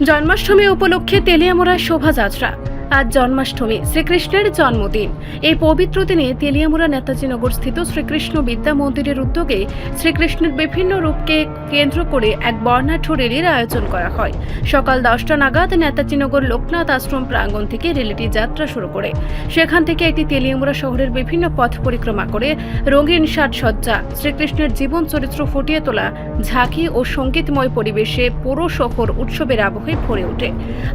জন্মাষ্টমী উপলক্ষে তেলিয়ামুড়ায় শোভাযাত্রা। আজ জন্মাষ্টমী, শ্রীকৃষ্ণের জন্মদিন। এই পবিত্র দিনে তেলিয়ামুড়া নেতাজিনগর স্থিত শ্রীকৃষ্ণ বিদ্যা মন্দিরের উদ্যোগে শ্রীকৃষ্ণের বিভিন্ন রূপকে কেন্দ্র করে এক বর্ণাঢ্য র্যালির আয়োজন করা হয়। সকাল 10টা নাগাদ নেতাজিনগর লোকনাথ আশ্রম প্রাঙ্গণ থেকে র্যালিটি যাত্রা শুরু করে। সেখান থেকে এটি তেলিয়ামুড়া শহরের বিভিন্ন পথ পরিক্রমা করে রঙিন সাজসজ্জা, শ্রীকৃষ্ণের জীবন চরিত্র ফুটিয়ে তোলা ঝাঁকি ও সঙ্গীতময় পরিবেশে পুরো শহর উৎসবের আবহে ভরে ওঠে।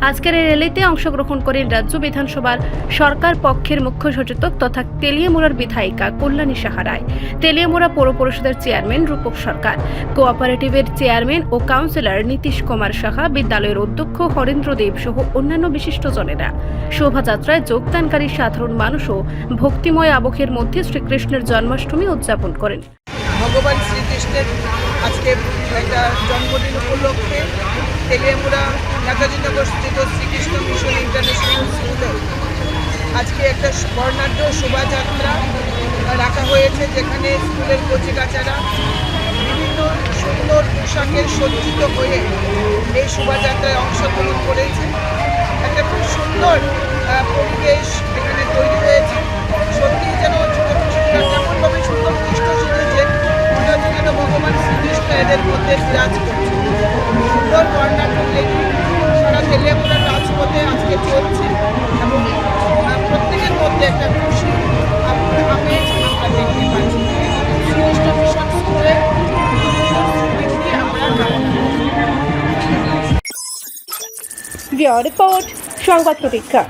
আজকের এই র্যালিতে অংশগ্রহণ করেন রাজ্য বিধানসভার সরকার পক্ষের মুখ্য সচেতক তথা তেলিয়ামুড়ার বিধায়িকা কল্যাণী সাহা রায়, তেলিয়ামুড়া পৌর পরিষদের চেয়ারম্যান রূপক সরকার, কোঅপারেটিভের চেয়ারম্যান ও কাউন্সিলর নীতিশ কুমার সাহা, বিদ্যালয়ের অধ্যক্ষ হরেন্দ্র দেব সহ অন্যান্য বিশিষ্টজনেরা। শোভাযাত্রায় যোগদানকারী সাধারণ মানুষও ভক্তিময় আবহের মধ্যে শ্রীকৃষ্ণের জন্মাষ্টমী উদযাপন করেন। ভগবান শ্রীকৃষ্ণের আজকে একটা জন্মদিন উপলক্ষে তেলিয়ামুড়া নেতাজিনগর স্থিত শ্রীকৃষ্ণ মিশন ইন্টারন্যাশনাল স্কুলে আজকে একটা বর্ণাঢ্য শোভাযাত্রা রাখা হয়েছে, যেখানে স্কুলের কচিকাচারা বিভিন্ন সুন্দর পোশাকের সজ্জিত হয়ে এই শোভাযাত্রায় অংশগ্রহণ করেছে। একটা খুব সুন্দর পরিবেশ এখানে তৈরি হয়েছে। সত্যি যেন ছোটো শিশুরা তেমনভাবে সুন্দর কৃষ্ণ শিখেছে, মনে হচ্ছে যেন ভগবান শ্রীকৃষ্ণ এদের মধ্যে বিরাজ করছে। সুন্দর বর্ণাঢ্য লেখি সারা তেলিয়ামুড়ার রাজপথে আজকে চলছে এবং প্রত্যেকের মধ্যে একটা খুশি আমেজ আমরা দেখতে পাচ্ছি। শ্রীকৃষ্ণ মিশন স্কুলে আমরা রিপোর্ট সংবাদ প্রতীক্ষা।